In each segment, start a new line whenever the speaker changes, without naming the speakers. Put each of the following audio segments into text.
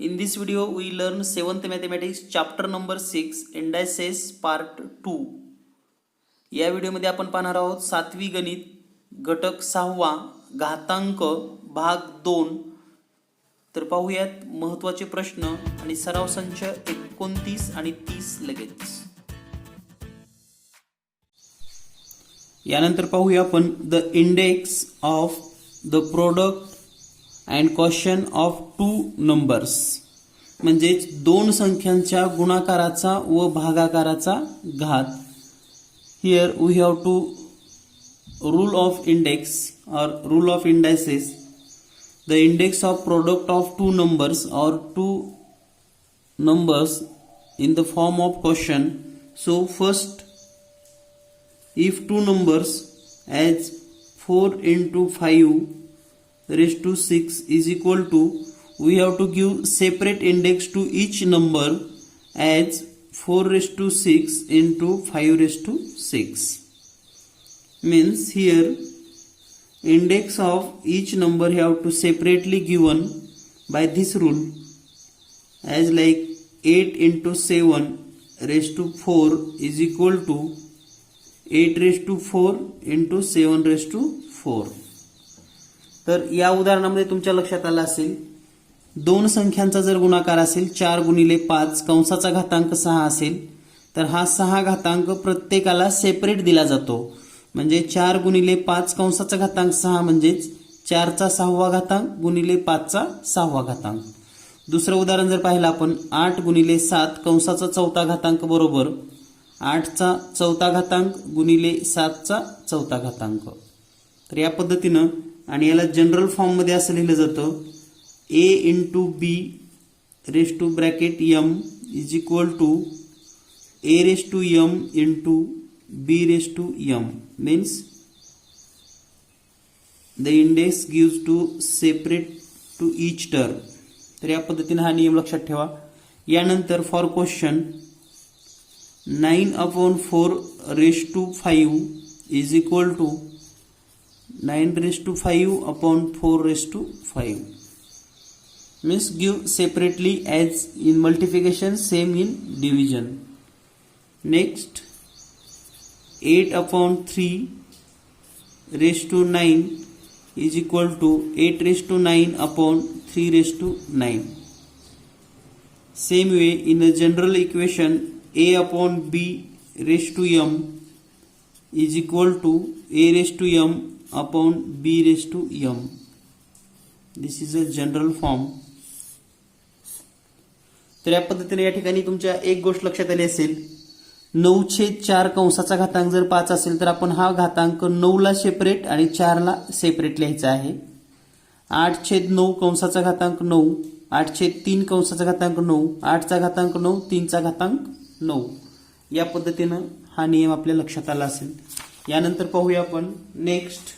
In this video, we learn 7th Mathematics chapter number 6 indices part 2. या व्हिडिओमध्ये आपण पाहणार आहोत 7वी गणित घटक 6वा घातांक भाग 2. तर पाहूयात महत्त्वाचे प्रश्न आणि सराव संच 29 आणि 30 लगेच. यानंतर पाहूया आपण the index of the product and quotient of two numbers, म्हणजे दोन संख्यांच्या गुणाकाराचा व भागाकाराचा घात. Here we have two rule of index or rule of indices. The index of product of two numbers or two numbers in the form of question. So first, if two numbers as 4 into 5 raised to 6 is equal to, we have to give separate index to each number as 4 raised to 6 into 5 raised to 6. Means here index of each number have to separately given by this rule, as like 8 into 7 raised to 4 is equal to 8 raised to 4 into 7 raised to 4. तर या उदाहरणामध्ये तुमच्या लक्षात आलं असेल, दोन संख्यांचा जर गुणाकार असेल 4 गुणिले 5 कंसाचा घातांक 6 असेल, तर हा 6 घातांक प्रत्येकाला सेपरेट दिला जातो. म्हणजे 4 गुणिले 5 कंसाचा घातांक 6 म्हणजेच 4 चा 6वा घातांक गुणिले 5 चा 6वा घातांक. दुसरं उदाहरण जर पाहिलं आपण 8 गुणिले 7 कंसाचा 4था घातांक बरोबर 8 चा 4था घातांक गुणिले 7 चा 4था घातांक. तर या पद्धतीनं, आणि याला जनरल फॉर्म मध्ये असं लिहिलं जातं, a into B raise to bracket m is equal to a raise to m into b raise to m. Means the index gives to separate to each term. तर या पद्धतीने हा नियम लक्षात ठेवा. यानंतर for question 9/4 raise to 5 is equal to 9 raise to 5/4 raise to 5. Means give separately as in multiplication, same in division. Next 8/3 raise to 9 is equal to 8 raised to 9/3 raised to 9. Same way, in a general equation, a upon b raised to m is equal to a raised to m upon b raised to m. This is a general form. तर या पद्धतीने या ठिकाणी तुमच्या एक गोष्ट लक्षात आली असेल, 9/4 कंसाचा घातांक जर 5 असेल तर आपण हा घातांक 9 ला सेपरेट आणि 4 ला सेपरेट लिहायचा आहे. 8/9 कंसाचा घातांक 9, 8/3 कंसाचा घातांक 9, 8 चा घातांक 9, 3 चा घातांक 9. या पद्धतीनं हा नियम आपल्या लक्षात आला असेल. यानंतर पाहूया आपण next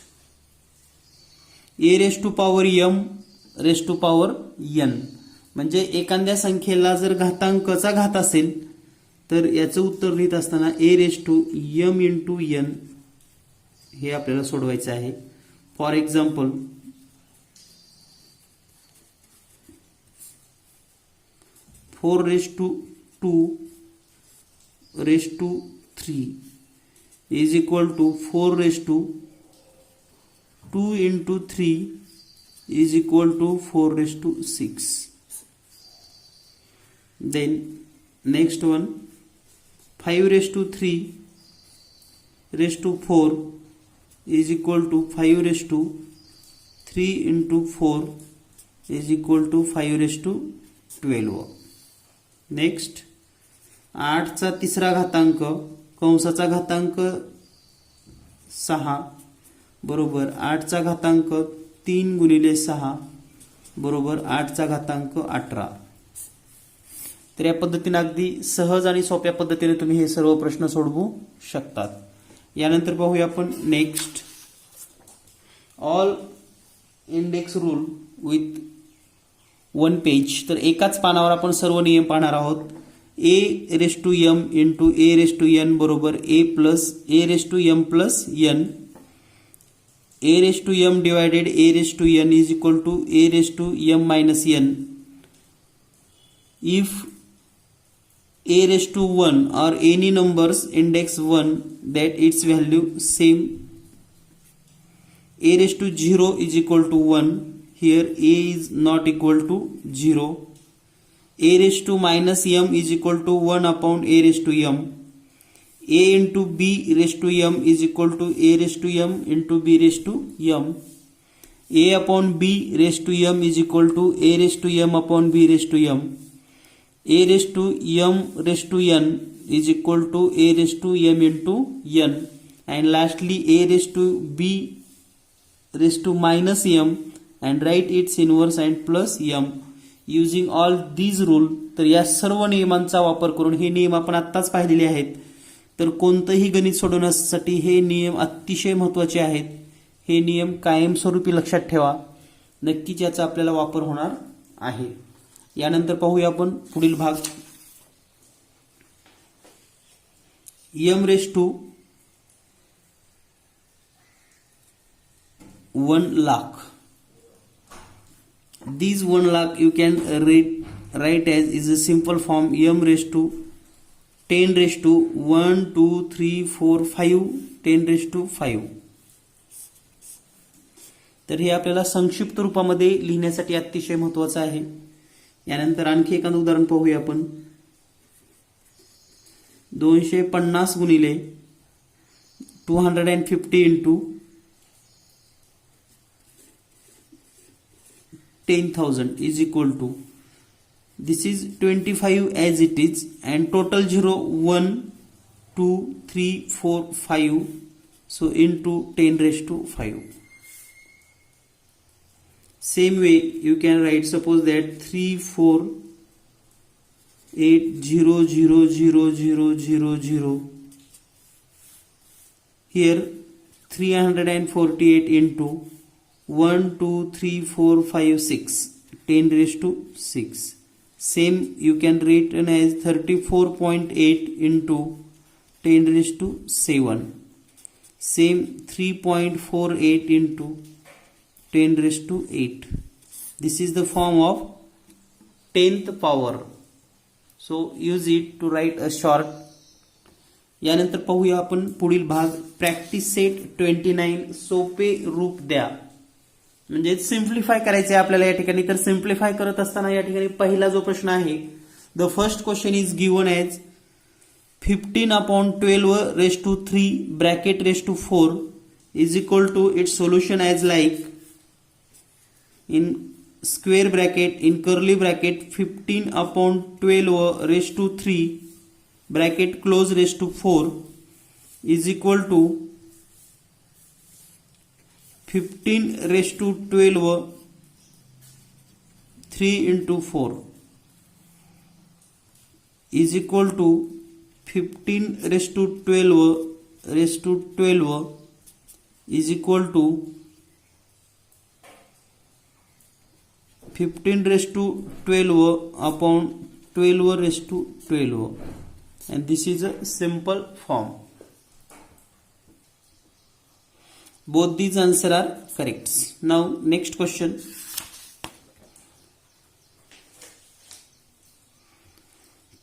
a raise to power m raise to power n. म्हणजे एखाद्या संख्येला जर घातांकाचा घात असेल तर याचं उत्तर लिहित असताना a raise to m into n हे आपल्याला सोडवायचं आहे. For example 4 raise to 2 raise to 3 is equal to 4 raise to 2 into 3 is equal to 4 raise to 6. Then next one 5 raised to 3 raised to 4 is equal to 5 raised to 3 into 4 is equal to 5 raised to 12. Next 8 चा 3रा घातांक कंसाचा घातांक 6 बरोबर 8 चा घातांक 3 गुणिले 6 बरोबर 8 चा घातांक 18. तर या पद्धतीने अगदी सहज आणि सोप्या पद्धतीने तुम्ही हे सर्व प्रश्न सोडवू शकतात. यानंतर पाहूया आपण next all index rule with 1 page. तर एकाच पानावर आपण सर्व नियम पाहणार आहोत. a raise to m into a raise to n बरोबर a plus a raise to m plus n. a raise to m divided a raise to n is equal to a raise to m minus n. if a raised to 1 or any numbers index 1, that its value same. A raised to 0 is equal to 1. Here a is not equal to 0. A raised to minus m is equal to 1 upon a raised to m. A into b raised to m is equal to a raised to m into b raised to m. A upon b raised to m is equal to a raised to m upon b raised to m. A raised to m raised to n is equal to a raised to m into n. And lastly a raised to b raised to minus m, and write its inverse and plus m. Using all these rule, तर या सर्व नियमांचा वापर करून हे नियम आपण आत्ताच पाहिलेले आहेत. तर कोणतंही गणित सोडवण्यासाठी हे नियम अतिशय महत्त्वाचे आहेत. हे नियम कायमस्वरूपी लक्षात ठेवा. नक्कीच याचा आपल्याला वापर होणार आहे. यानंतर पाहूया आपण पुढील भाग. m raised to 1 lakh. These 1 lakh you can write as is a simple form m raised to 10 raised to 1 2 3 4 5 10 raised to 5. तर हे आपल्याला संक्षिप्त रूपामध्ये लिहिण्यासाठी अतिशय महत्त्वाचं आहे. यानंतर आणखी एक उदाहरण पाहूया आपण. 250 गुणिले 250 into 10,000 is equal to, this is 25 as it is, and total 0 1 2 3 4 5, so into 10 raised to 5. Same way you can write, suppose that 3 4 8 0 0 0 0 0 0. Here 348 into 1 2 3 4 5 6 10 raised to 6. Same you can written as 34.8 into 10 raised to 7. Same 3.48 into 10 raised to 8. This is the form of 10th power. So use it to write a short. यानंतर पाहूया आपण पुढील भाग. Practice set 29 सोपे रूप द्या. म्हणजे simplify करायचे आपल्याला या ठिकाणी. तर सिम्प्लिफाय करत असताना या ठिकाणी पहिला जो प्रश्न आहे, the first question is given as 15 upon 12 raised to 3 bracket raised to 4 is equal to its solution as like, in square bracket in curly bracket 15 upon 12 raised to 3 bracket close raised to 4 is equal to 15 raised to 12 3 into 4 is equal to 15 raised to 12 raised to 12 is equal to 15 raised to 12 upon 12 raised to 12, and this is a simple form. Both these answers are correct. Now next question.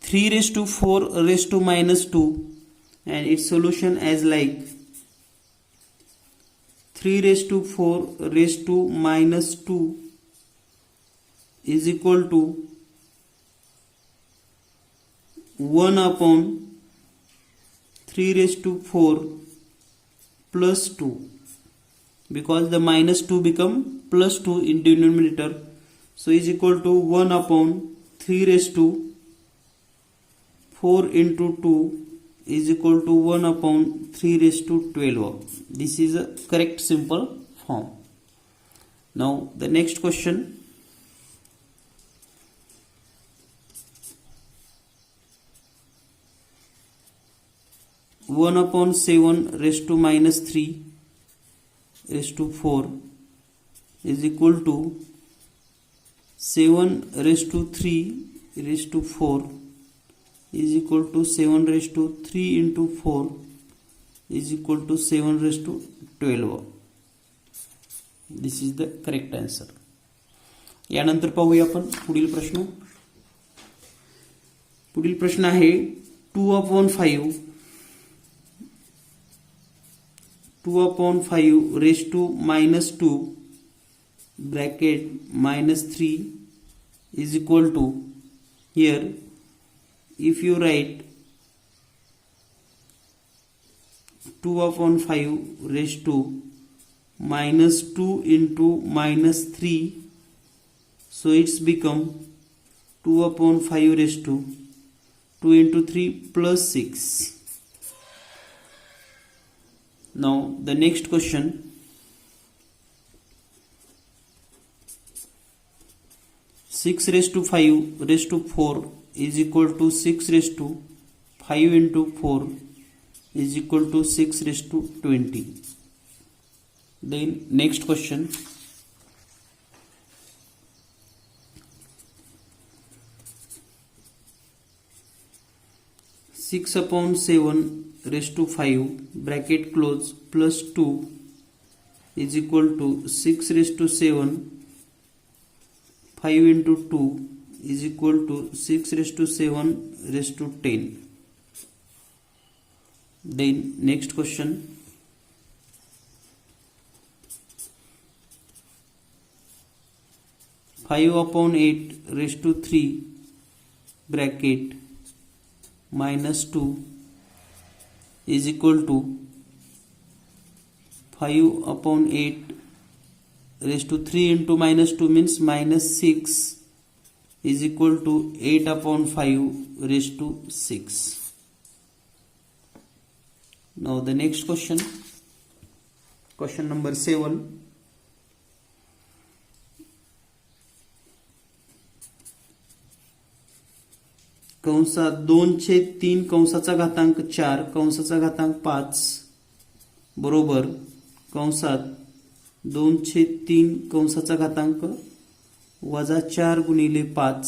3 raised to 4 raised to minus 2, and its solution as like 3 raised to 4 raised to minus 2 is equal to 1 upon 3 raised to 4 plus 2, because the minus 2 become plus 2 in denominator, so is equal to 1 upon 3 raised to 4 into 2 is equal to 1 upon 3 raised to 12. This is a correct simple form. Now the next question. 1 upon 7 raised to minus 3 raised to 4 is equal to 7 raised to 3 raised to 4 is equal to 7 raised to 3 into 4 is equal to 7 raised to 12. This is the correct answer. यानंतर पाहूया आपण पुढील प्रश्न. पुढील प्रश्न आहे 2/5 raise to -2 bracket -3 is equal to, here if you write 2/5 raised to -2 into -3, so it's become 2/5 raised to 2 into 3 plus 6. Now the next question, 6 raised to 5 raised to 4 is equal to 6 raised to 5 into 4 is equal to 6 raised to 20. Then next question, 6/7 raised to 5 bracket close plus 2 is equal to 6 raised to 7 5 into 2 is equal to 6 raised to 7 raised to 10. Then next question, 5/8 raised to 3 bracket -2 is equal to 5/8 raised to 3 into -2 means -6 is equal to 8/5 raised to 6. Now the next question, question number 7. कंसात 2/3 कंसाचा घातांक 4 कंसाचा घातांक 5 बरोबर कंसात 2/3 कंसाचा घातांक -4 गुणिले 5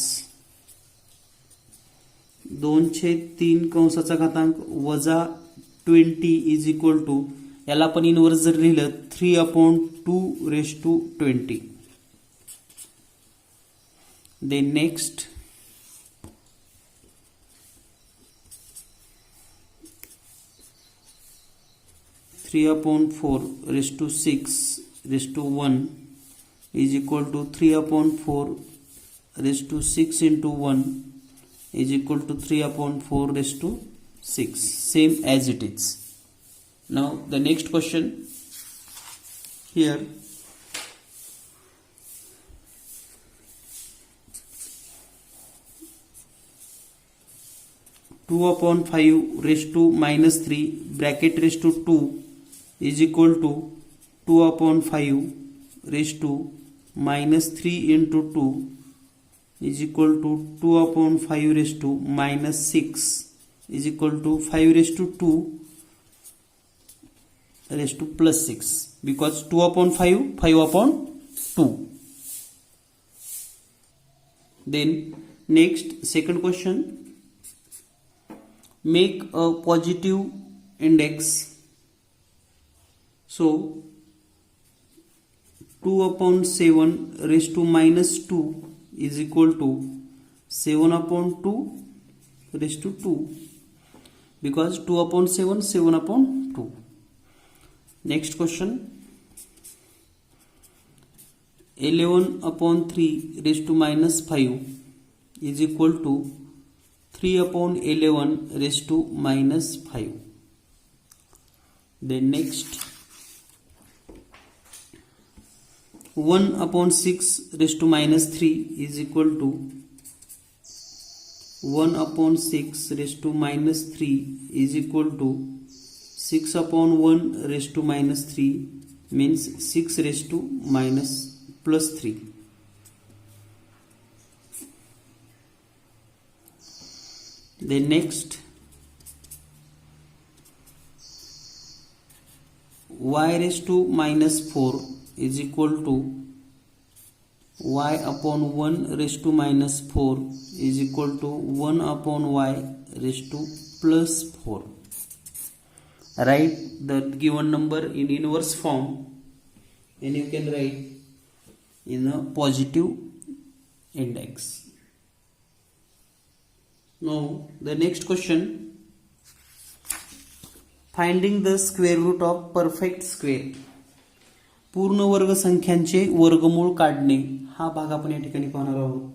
2/3 कंसाचा घातांक -20 इज इक्वल टू, याला आपण इनवर्स जर लिहिलं 3/2 raise to 20. Then next 3/4 raised to 6 raised to 1 is equal to 3/4 raised to 6 into 1 is equal to 3/4 raised to 6, same as it is. Now the next question, here 2/5 raised to -3 bracket raised to 2 is equal to 2/5 raised to -3 into 2 is equal to 2/5 raised to -6 is equal to 5 raised to 2 raised to plus 6, because 2/5 5/2. Then next second question, make a positive index. So 2/7 raised to -2 is equal to 7/2 raised to 2, because 2/7 7/2. Next question, 11/3 raised to -5 is equal to 3/11 raised to -5. Then next 1/6 raised to -3 is equal to 1/6 raised to -3 is equal to 6/1 raised to -3 means 6 raised to plus 3. Then next y raised to -4 is equal to y/1 raised to -4 is equal to 1/y raised to plus 4. Write the given number in inverse form and you can write in a positive index. Now the next question, finding the square root of perfect square. पूर्ण वर्ग संख्यांचे वर्गमूळ काढणे हा भाग आपण या ठिकाणी पाहणार आहोत.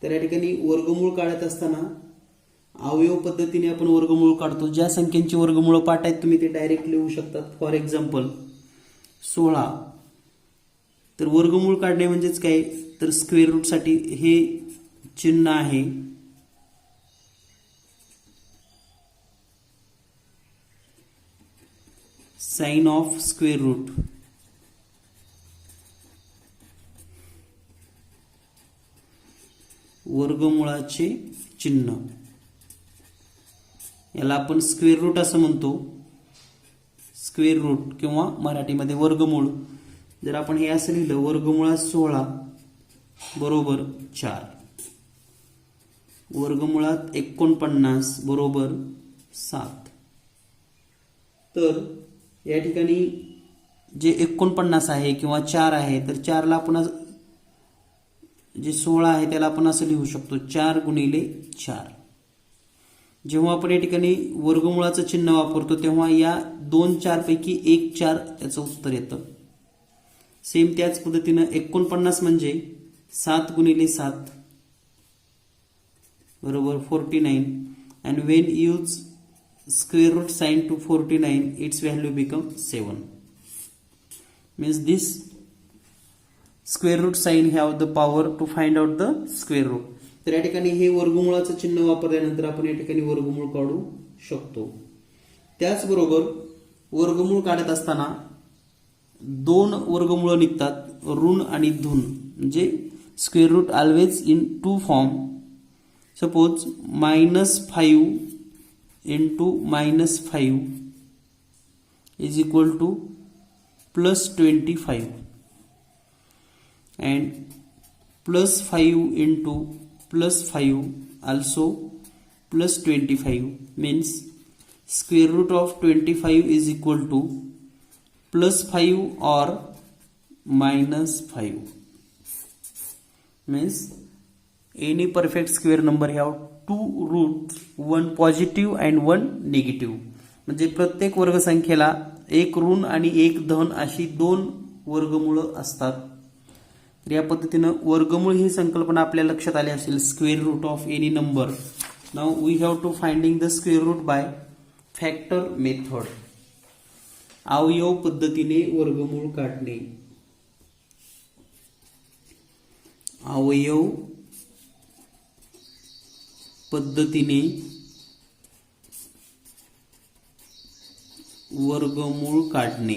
तर या ठिकाणी वर्गमूळ काढत असताना अवयव पद्धतीने आपण वर्गमूळ काढतो. ज्या संख्यांची वर्गमूळ पाठ आहेत तुम्ही ते डायरेक्ट लिहू शकतात. For example 16. तर वर्गमूळ काढणे म्हणजेच काय, तर स्क्वेअर रूट साठी हे चिन्ह आहे. Sign of square root. वर्गमूळाचे चिन्ह, याला आपण स्क्वेअर रूट असं म्हणतो. स्क्वेअर रूट किंवा मराठीमध्ये वर्गमूळ. जर आपण हे असं लिहिलं, वर्गमुळात 16 बरोबर 4, वर्गमुळात 49 बरोबर 7. तर या ठिकाणी जे 49 आहे किंवा 4 आहे, तर 4ला आपण जे 16 आहे त्याला आपण असं लिहू शकतो 4 गुणिले 4. जेव्हा आपण या ठिकाणी वर्गमुळाचं चिन्ह वापरतो तेव्हा या 2 4 पैकी एक 4 याचं उत्तर येतं. सेम त्याच पद्धतीनं 49 म्हणजे 7 गुणिले 7 बरोबर 49. And Wien use square root sign to 49, its value becomes 7. Means this square root sign have the power to find out the square root. तर या ठिकाणी हे वर्गमूळाचं चिन्ह वापरल्यानंतर आपण या ठिकाणी वर्गमूळ काढू शकतो. त्याचबरोबर वर्गमूळ काढत असताना 2 वर्गमूळ निघतात, ऋण आणि धन. म्हणजे square root always in 2 form. Suppose -5 into -5 is equal to +25, and +5 into +5 also +25 means square root of 25 is equal to +5 or -5. Means any perfect square number have 2 root, 1 positive and 1 negative. म्हणजे प्रत्येक वर्गसंख्येला एक ऋण आणि एक धन अशी 2 वर्गमूळ असतात. तर या पद्धतीनं वर्गमूळ ही संकल्पना आपल्या लक्षात आली असेल. Square root of any number. Now we have to finding the square root by factor method. अवयव पद्धतीने वर्गमूळ काढणे. अवयव पद्धतीने वर्गमूळ काढणे.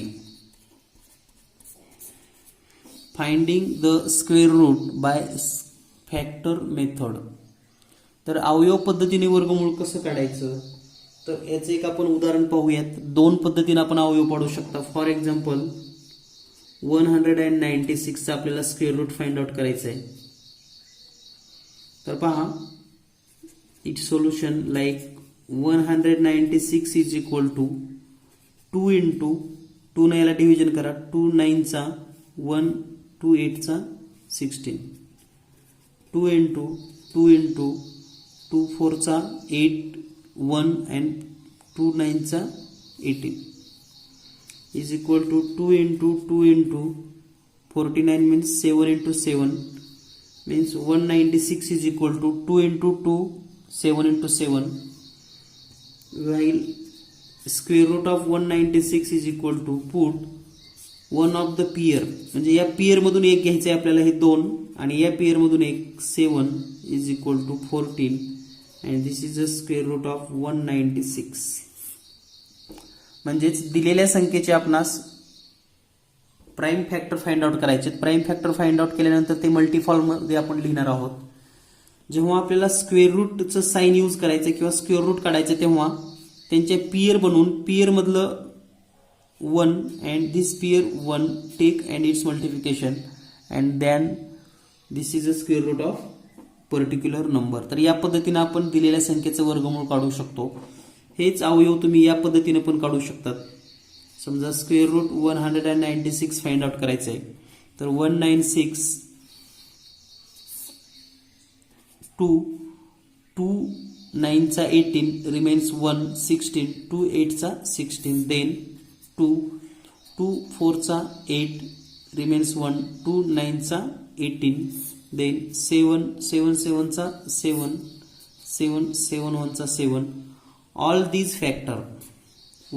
Finding the square root by factor method. तर अवयव पद्धतीने वर्गमूळ कसं काढायचं, तर याचं एक आपण उदाहरण पाहूयात. 2 पद्धतीने आपण अवयव काढू शकता. फॉर एक्झाम्पल 196 आपल्याला स्क्वेअर रूट फाइंड आउट करायचं आहे. तर पहा, its solution like 196 is equal to 2 into 2 ने याला डिव्हिजन करा. 2 9 चा 1, 2 8 चा 16, 2 into 2 into 2 4 चा 8 1 and 2 9 चा 18 is equal to 2 into 2 into 49 means 7 into 7 means 196 is equal to 2 into 2 7 into 7, while square root of 196 is equal to put one of the pair. म्हणजे या pair मधून एक घ्यायचं आहे आपल्याला, हे 2, आणि या पेयर मधून एक 7 is equal to 14, and this is the square root of 196. म्हणजेच दिलेल्या संख्येचे आपणास प्राइम फॅक्टर फाइंड आउट करायचे. प्राइम फॅक्टर फाइंड आउट केल्यानंतर ते मल्टीफॉर्म मध्ये आपण लिहिणार आहोत. जेव्हा आपल्याला स्क्वेअर रूटचं साइन यूज करायचं किंवा स्क्वेअर रूट काढायचं तेव्हा त्यांच्या पेयर बनवून पेयर मधलं 1 and this pair 1 take and its multiplication and then this is a square root of particular number. तर या पद्धतीने आपण दिलेल्या संख्येचं वर्गमूळ काढू शकतो. हेच अवयव तुम्ही या पद्धतीने पण काढू शकतात. समजा स्क्वेअर रूट 196 फाइंड आउट करायचं आहे, तर 196 2 2 9चा 18 रिमेन्स 1 16 2 8चा 16 देन 2 2 4चा 8 रिमेन्स 1 2 9चा 18 देन 7 7 7चा 7 7 7 1चा 7 all these factor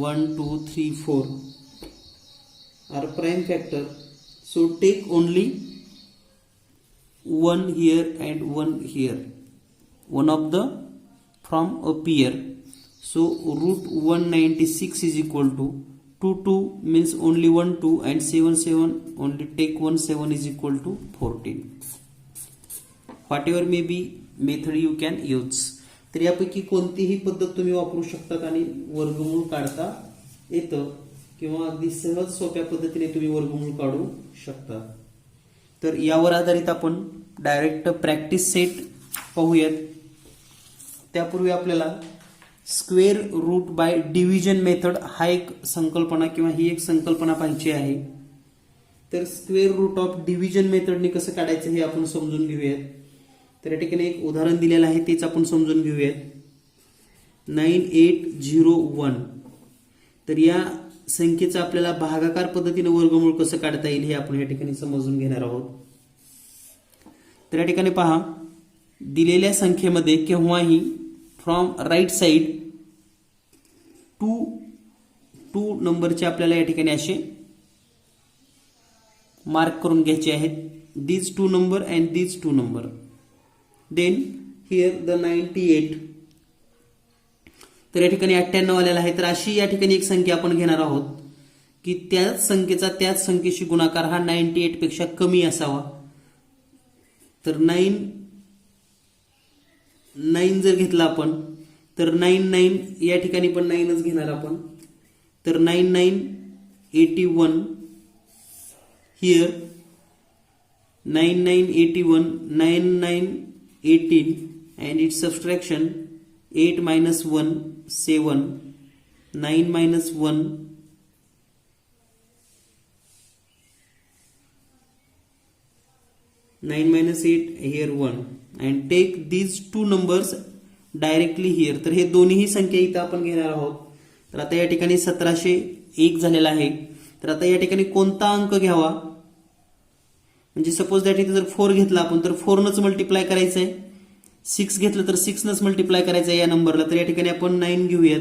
1 2 3 4 are prime factor, so take only one here and one here, one of the from a pair, so root 196 is equal to 2 2 means only 1 2 and 7 7 only take 1 7 is equal to 14. whatever may be method you can use. तर यापैकी कोणतीही पद्धत तुम्ही वापरू शकतात आणि वर्गमूळ काढता येतं किंवा अगदी सहज सोप्या पद्धतीने तुम्ही वर्गमूळ काढू शकता. तर यावर आधारित आपण डायरेक्ट प्रॅक्टिस सेट पाहूयात. त्यापूर्वी आपल्याला square root by division method हा एक संकल्पना किंवा ही एक संकल्पना पाहिजे आहे. तर स्क्वेअर रूट ऑफ डिव्हिजन मेथडने कसं काढायचं हे आपण समजून घेऊयात. तर या ठिकाणी एक उदाहरण दिलेलं आहे तेच आपण समजून घेऊयात. 9801. तर या संख्येचा आपल्याला भागाकार पद्धतीने वर्गमूळ कसं काढता येईल हे आपण या ठिकाणी समजून घेणार आहोत. तर या ठिकाणी पहा, दिलेल्या संख्येमध्ये केव्हाही फ्रॉम राईट साइड 2 नंबरचे आपल्याला या ठिकाणी असे मार्क करून घ्यायचे आहेत. these 2 number and these 2 number. then here the 98. तर या ठिकाणी 98 आलेला आहे. तर अशी या ठिकाणी एक संख्या आपण घेणार आहोत की त्याच संख्येचा त्याच संख्येशी गुणाकार हा 98 पेक्षा कमी असावा. तर 9 जर घेतला आपण तर 9 या ठिकाणी पण 9च घेणार आपण. तर 9 9 81 here 9 9 81 9 9 18 and its subtraction 8 minus 1 7 9 minus 1 9 minus 8 here 1 and take these 2 numbers directly here. तर हे दोन्ही संख्या इथं आपण घेणार आहोत. तर आता या ठिकाणी 1701 झालेला आहे. तर आता या ठिकाणी कोणता अंक घ्यावा, म्हणजे सपोज दॅट इथे जर 4 घेतला आपण तर 4नच मल्टिप्लाय करायचं आहे. 6 घेतलं तर 6नच मल्टिप्लाय करायचं आहे या नंबरला. तर या ठिकाणी आपण 9 घेऊयात.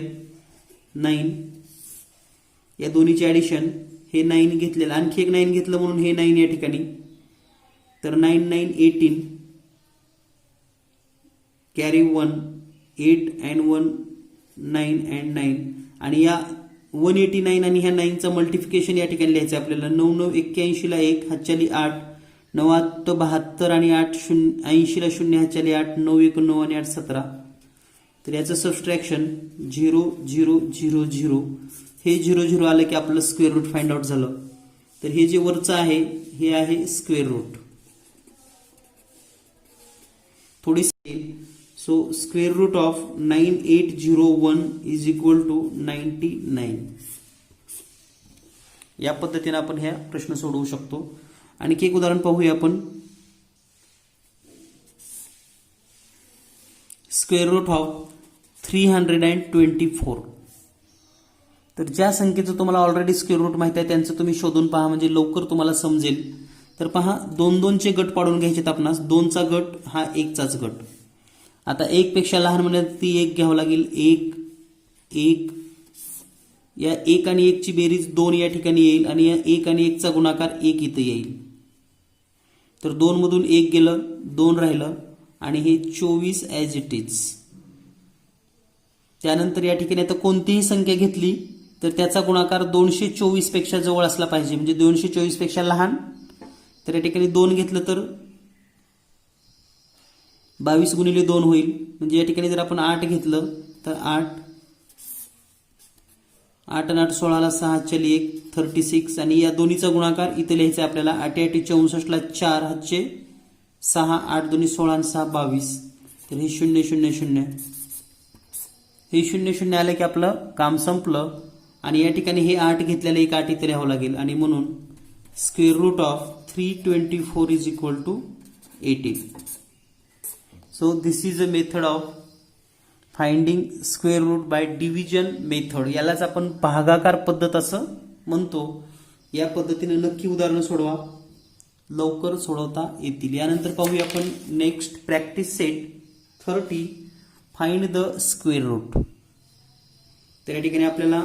9 या दोन्हीचे ऍडिशन हे 9 घेतलेलं, आणखी एक 9 घेतलं म्हणून हे 9 या ठिकाणी. तर 9 9 18 कॅरी 1 8 अँड 1 9 अँड 9 आणि या 189 आणि ह्या 9चं मल्टिप्लिकेशन या ठिकाणी लिहायचं आपल्याला. 9 9 81 ला 1 हातच्याली 8 9 8 72 आणि 8 80 ला 0 हातच्याली 8 9 1 9 आणि 8 17. तर याचं सबस्ट्रॅक्शन 0 0 0 0 हे 0 0 आलं की आपलं स्क्वेअर रूट फाइंड आउट झालं. तर हे जे वरचं आहे हे आहे स्क्वेअर रूट. थोडी so square root of 9801 is equal to 99. या पद्धतीने आपण ह्या प्रश्न सोडवू शकतो. आणखी एक उदाहरण पाहूया आपण. Square root of 324. तर ज्या संख्येचं तुम्हाला ऑलरेडी स्क्वेअर रूट माहिती आहे त्यांचं तुम्ही शोधून पहा, म्हणजे लवकर तुम्हाला समजेल. तर पहा, 2 गट पाडून घ्यायचे आपणास. 2चा गट हा 1चाच गट. आता 1 पेक्षा लहान म्हणजे ती 1 घ्यावं लागेल. 1 1 या 1 आणि 1 ची बेरीज 2 या ठिकाणी येईल आणि या 1 आणि 1चा गुणाकार 1 इथं येईल. तर 2 मधून 1 गेलं, 2 राहिलं आणि हे 24 ॲज इट इज. त्यानंतर या ठिकाणी आता कोणतीही संख्या घेतली तर त्याचा गुणाकार 224 पेक्षा जवळ असला पाहिजे, म्हणजे 224 पेक्षा लहान. तर या ठिकाणी 2 घेतलं तर 22 गुणिले 2 होईल. म्हणजे या ठिकाणी जर आपण 8 घेतलं तर 8 8 आणि 8 16 ला 6 हातच्याली 1 36 आणि या दोन्हीचा गुणाकार इथे लिहायचा आपल्याला. 8 8 64 ला 4 हातचे 6 8 2 16 आणि 6 22. तर हे 0 0 0 हे 0 0 आलं की आपलं काम संपलं. आणि या ठिकाणी हे 8 घेतलेलं एक 8 इथे लिहावं लागेल आणि म्हणून square root of 324 is equal to 18. So this is a method of finding square root by division method, यालाच आपण भागाकार पद्धत असं म्हणतो. या पद्धतीने नक्की उदाहरणं सोडवा, लवकर सोडवता येतील. यानंतर पाहूया आपण next practice set 30 find the square root. तर या ठिकाणी आपल्याला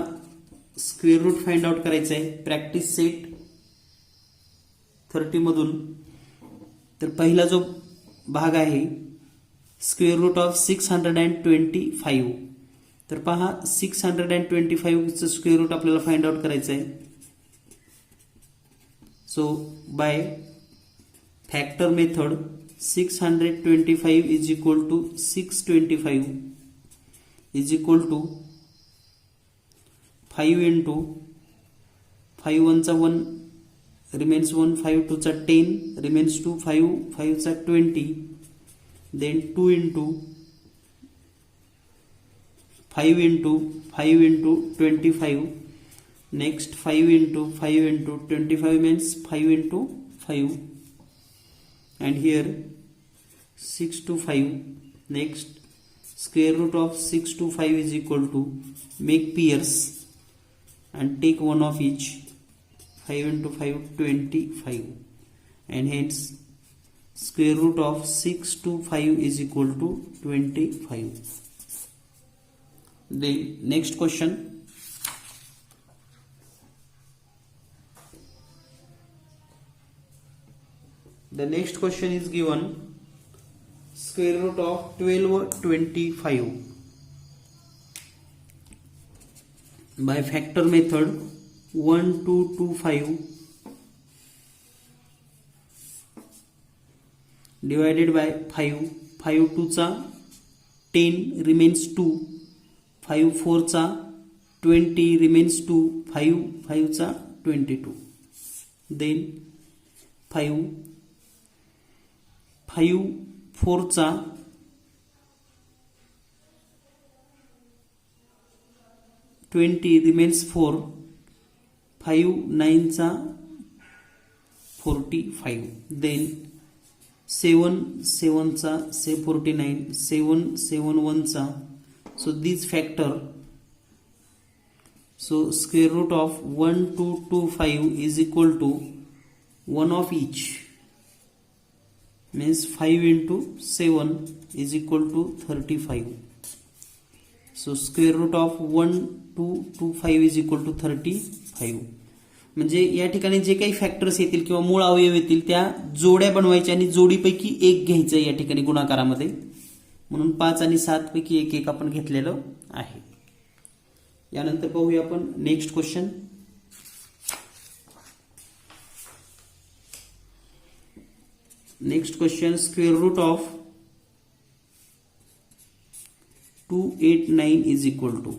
स्क्वेअर रूट फाइंड आउट करायचं आहे प्रॅक्टिस सेट 30 मधून. तर पहिला जो भाग आहे स्क्वेअर रूट ऑफ 625. तर पहा 625 चं स्क्वेअर रूट आपल्याला फाइंड आउट करायचं आहे. So by factor method 625 is equal to 625 is equal to 5 into 5 1 चा 1 रिमेन्स 1, 5 2 चा 10 रिमेन्स 2, 5 5 चा 20, then 2 into 5 into 5 into 25, next 5 into 5 into 25 means 5 into 5, and here 6 to 5. Next square root of 6 to 5 is equal to, make pairs and take one of each. 5 into 5 25, and hence square root of 6 to 5 is equal to 25. The next question, the next question is given square root of 1225 by factor method 1 2 2 5 divided by 5, 5 2 चा 10 remains 2, 5 4 चा 20 remains 2, 5 5 चा 22, then 5 5 4 चा 20 remains 4, 5 9 चा 45, then 7 7 चा 49, 7 7 1 चा. So this factor, so square root of 1 2 2 5 is equal to one of each, means 5 into 7 is equal to 35. So square root of 1 2 2 5 is equal to 35. म्हणजे या ठिकाणी जे काही फॅक्टर्स येतील किंवा मूळ अवयव येतील त्या जोड्या बनवायच्या आणि जोडीपैकी एक घ्यायचं या ठिकाणी गुणाकारामध्ये. म्हणून 5 आणि 7 पैकी एक एक आपण घेतलेलं आहे. यानंतर पाहूया आपण next question. Next question, square root of 289 is equal to,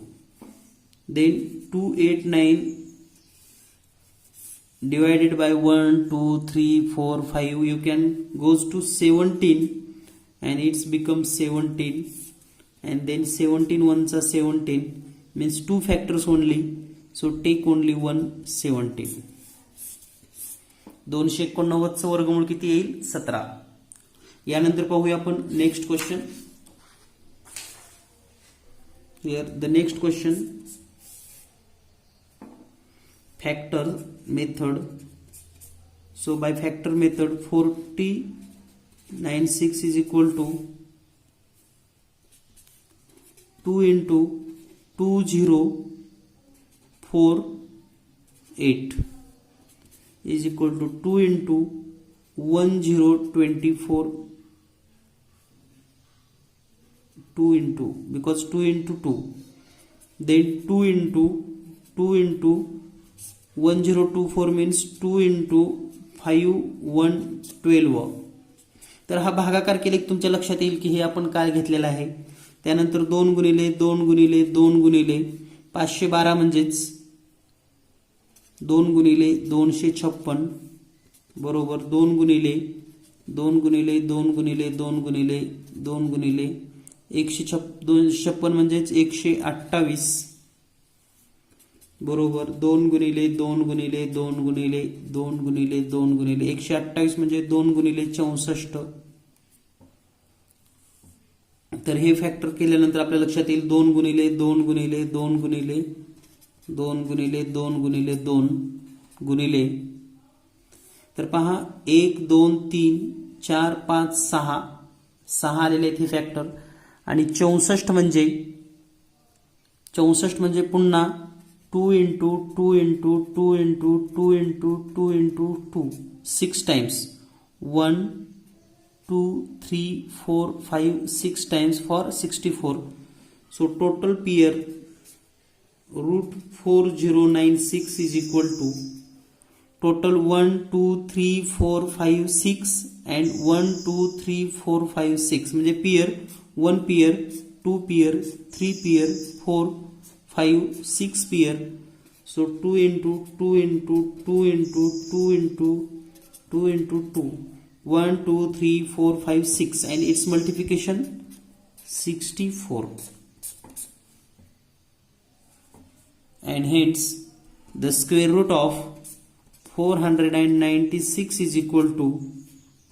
then 289 divided by 1 2 3 4 5, you can goes to 17 and it's becomes 17, and then 17 ones are 17 means 2 factors only, so take only 1 17. 289 चं वर्गमूळ किती येईल 17. यानंतर पाहूया आपण next question. Here the next question, factor method. So by factor method 496 is equal to 2 into 2048 is equal to 2 into 1024, 2 into, because 2 into 2, then 2 into 1024 means 2 into 5 1 12. तर हा भागाकार केले की तुमच्या लक्षात येईल की हे आपण काय घेतलेलं आहे. त्यानंतर 2 गुणिले 2 गुणिले 2 गुणिले 512 म्हणजेच 2 गुणिले 256 बरोबर 2 गुणिले 2 गुणिले 2 गुणिले 2 गुणिले 2 गुणिले 156 म्हणजेच 128 बरोबर 2 गुणिले 2 गुणिले 2 गुणिले 2 गुणिले 2 गुणिले 128 म्हणजे 2 गुणिले 64 तर हे फॅक्टर केल्यानंतर आपल्या लक्षात येईल 2 गुणिले 2 गुणिले 2 गुणिले 2 गुणिले 2 गुणिले 2 गुणिले, तर पहा 1 2 3 4 5 6 6 आलेले आहेत हे फॅक्टर. आणि 64 म्हणजे पुन्हा 2 into 2 into 2 into 2 into 2 into 2 6 times 1 2 3 4 5 6 times for 64. So total pair root 4096 is equal to total 1 2 3 4 5 6 and 1 2 3 4 5 6 म्हणजे pair 1 pair 2 pair 3 pair 4 5 6 pair. So 2 into 2 into 2 into 2 into 2 into 2 1 2 3 4 5 6 and its multiplication 64. And hence the square root of 496 is equal to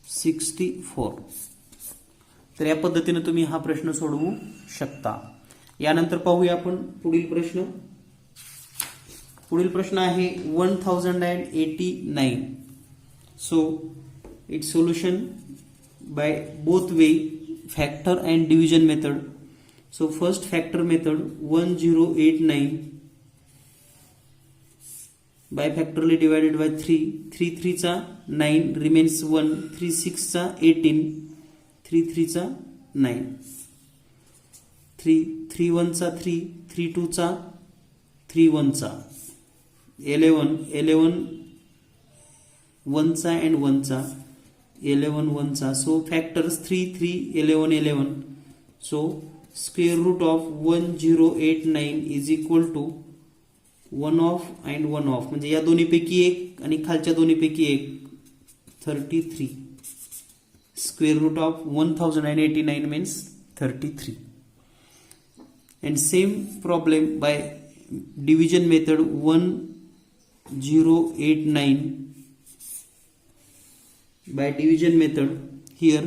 64. तर या पद्धतीने तुम्ही हा प्रश्न सोडवू शकता. यानंतर पाहूया आपण पुढील प्रश्न. पुढील प्रश्न आहे 1089. So it's solution by both way, factor and division method. So first factor method 1089 by factorially divided by 3 3 3 चा 9 remains 1 3 6 चा 18 3 3 चा 9 3 3 1 चा 3 3 2 चा 3 1 चा 11 11 1 चा and 1 चा 11 1 चा. so factors 3 3 11 11. so square root of 1089 is equal to 1 of and 1 of म्हणजे या दोन्हीपैकी एक आणि खालच्या दोन्हीपैकी एक 33. Square root of 1089 means 33. And same problem by division method 1089 by division method. Here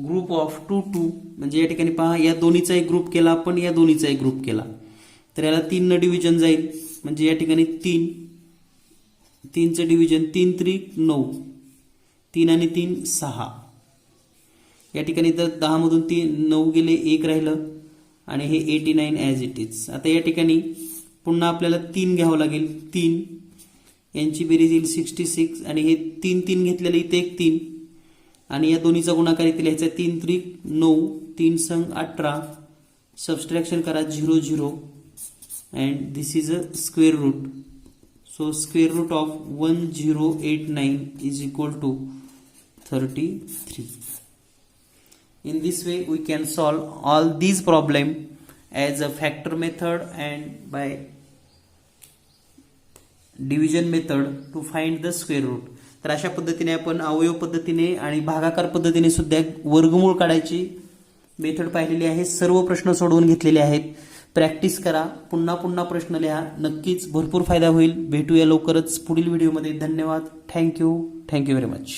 group of 2 2 म्हणजे या ठिकाणी पहा या दोन्हीचा एक ग्रुप केला आपण, या दोन्हीचा एक ग्रुप केला, तर याला 3 न डिव्हिजन जाईल म्हणजे या ठिकाणी 3 3चं डिव्हिजन 3 3 9 3 आणि 3 6. या ठिकाणी तर 10 मधून 9 गेले 1 राहिलं आणि हे 89 ॲज इट इज. आता या ठिकाणी पुन्हा आपल्याला 3 घ्यावं लागेल. 3 यांची बेरीज येईल 66 आणि हे 3 3 घेतलेलं इथे एक 3 आणि या दोन्हीचा गुणाकार इथे लिहायचा 3 3 9 3 संग 18. सबस्ट्रॅक्शन करा 0 0 and this is a square root. so square root of 1089 is equal to 33. in this way we can solve all these problem as a factor method and by division method to find the square root. तर अशा पद्धतीने आपण अवयव पद्धतीने आणि भागाकार पद्धतीने सुद्धा वर्गमूळ काढायची मेथड पाहिलेली आहे. सर्व प्रश्न सोडवून घेतलेले आहेत. प्रॅक्टिस करा, पुन्हा पुन्हा प्रश्न लिहा, नक्कीच भरपूर फायदा होईल. भेटूया लवकरच पुढील व्हिडिओमध्ये. धन्यवाद. Thank you very much.